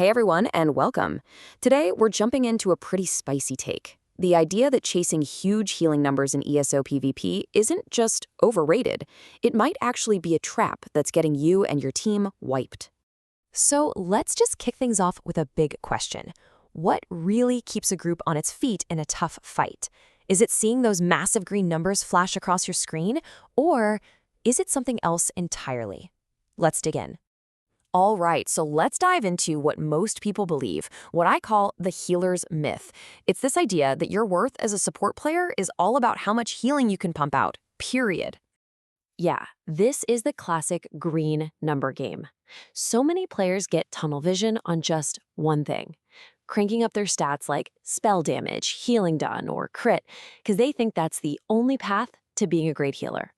Hey everyone, and welcome. Today, we're jumping into a pretty spicy take. The idea that chasing huge healing numbers in ESO PvP isn't just overrated, it might actually be a trap that's getting you and your team wiped. So let's just kick things off with a big question. What really keeps a group on its feet in a tough fight? Is it seeing those massive green numbers flash across your screen? Or is it something else entirely? Let's dig in. All right, so let's dive into what most people believe, what I call the healer's myth. It's this idea that your worth as a support player is all about how much healing you can pump out, period. Yeah, this is the classic green number game. So many players get tunnel vision on just one thing, cranking up their stats like spell damage, healing done, or crit, because they think that's the only path to being a great healer.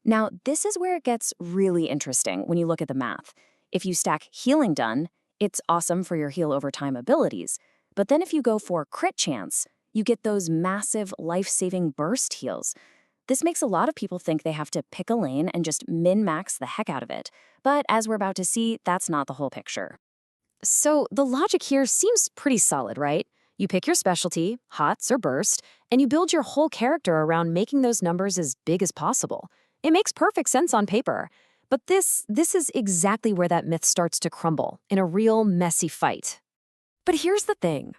Now, this is where it gets really interesting when you look at the math. If you stack healing done, it's awesome for your heal over time abilities. But then if you go for crit chance, you get those massive life-saving burst heals. This makes a lot of people think they have to pick a lane and just min-max the heck out of it. But as we're about to see, that's not the whole picture. So the logic here seems pretty solid, right? You pick your specialty, HOTS or burst, and you build your whole character around making those numbers as big as possible. It makes perfect sense on paper. But this is exactly where that myth starts to crumble, in a real messy fight. But here's the thing.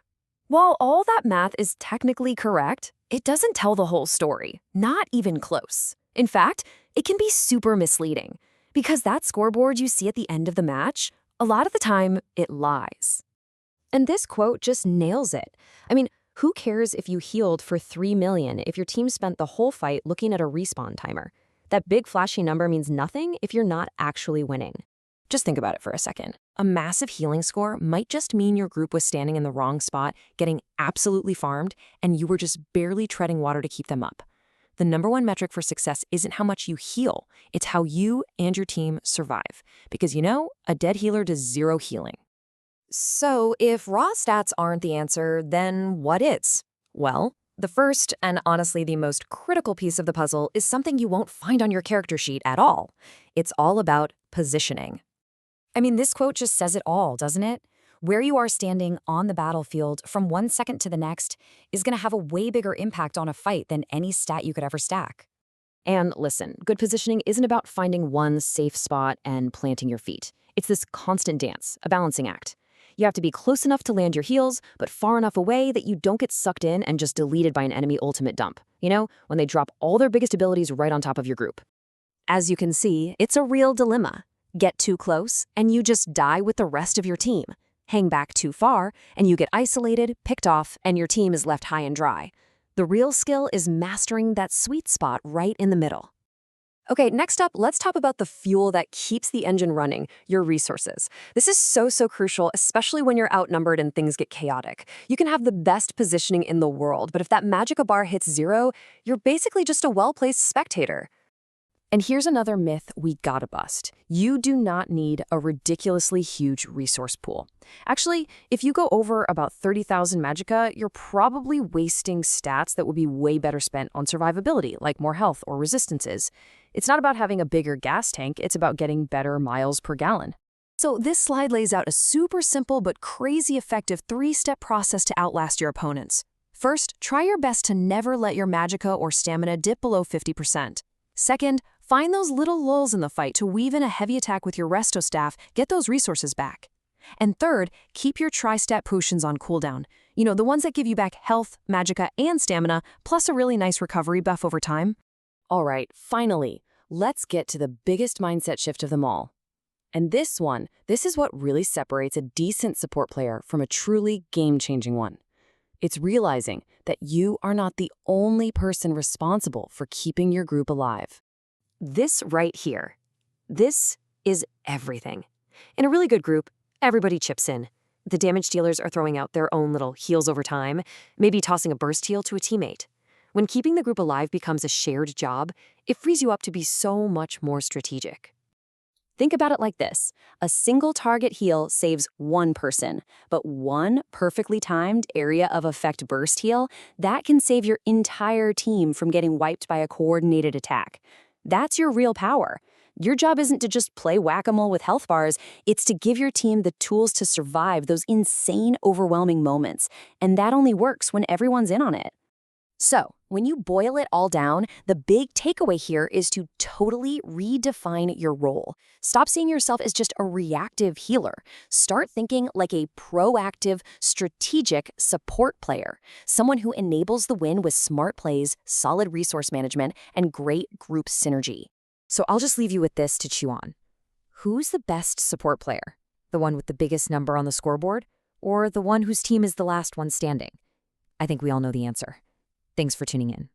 While all that math is technically correct, it doesn't tell the whole story, not even close. In fact, it can be super misleading, because that scoreboard you see at the end of the match, a lot of the time, it lies. And this quote just nails it. I mean, who cares if you healed for 3 million if your team spent the whole fight looking at a respawn timer? That big flashy number means nothing if you're not actually winning. Just think about it for a second. A massive healing score might just mean your group was standing in the wrong spot, getting absolutely farmed, and you were just barely treading water to keep them up. The number one metric for success isn't how much you heal, it's how you and your team survive. Because a dead healer does zero healing. So if raw stats aren't the answer, then what is? Well, the first, and honestly the most critical piece of the puzzle, is something you won't find on your character sheet at all. It's all about positioning. I mean, this quote just says it all, doesn't it? Where you are standing on the battlefield from one second to the next is going to have a way bigger impact on a fight than any stat you could ever stack. And listen, good positioning isn't about finding one safe spot and planting your feet. It's this constant dance, a balancing act. You have to be close enough to land your heals, but far enough away that you don't get sucked in and just deleted by an enemy ultimate dump. When they drop all their biggest abilities right on top of your group. As you can see, it's a real dilemma. Get too close, and you just die with the rest of your team. Hang back too far, and you get isolated, picked off, and your team is left high and dry. The real skill is mastering that sweet spot right in the middle. Okay, next up, let's talk about the fuel that keeps the engine running, your resources. This is so crucial, especially when you're outnumbered and things get chaotic. You can have the best positioning in the world, but if that magica bar hits 0, you're basically just a well-placed spectator. And here's another myth we gotta bust. You do not need a ridiculously huge resource pool. Actually, if you go over about 30,000 magica, you're probably wasting stats that would be way better spent on survivability, like more health or resistances. It's not about having a bigger gas tank, it's about getting better miles per gallon. So this slide lays out a super simple but crazy effective 3-step process to outlast your opponents. First, try your best to never let your magica or stamina dip below 50%. Second, find those little lulls in the fight to weave in a heavy attack with your resto staff, get those resources back. And third, keep your tri-stat potions on cooldown. The ones that give you back health, magica, and stamina, plus a really nice recovery buff over time. All right, finally, let's get to the biggest mindset shift of them all. And this is what really separates a decent support player from a truly game-changing one. It's realizing that you are not the only person responsible for keeping your group alive. This right here, this is everything. In a really good group, everybody chips in. The damage dealers are throwing out their own little heals over time, maybe tossing a burst heal to a teammate. When keeping the group alive becomes a shared job, it frees you up to be so much more strategic. Think about it like this. A single target heal saves one person, but one perfectly timed area of effect burst heal, that can save your entire team from getting wiped by a coordinated attack. That's your real power. Your job isn't to just play whack-a-mole with health bars, it's to give your team the tools to survive those insane, overwhelming moments. And that only works when everyone's in on it. So, when you boil it all down, the big takeaway here is to totally redefine your role. Stop seeing yourself as just a reactive healer. Start thinking like a proactive, strategic support player, someone who enables the win with smart plays, solid resource management, and great group synergy. So I'll just leave you with this to chew on. Who's the best support player? The one with the biggest number on the scoreboard? Or the one whose team is the last one standing? I think we all know the answer. Thanks for tuning in.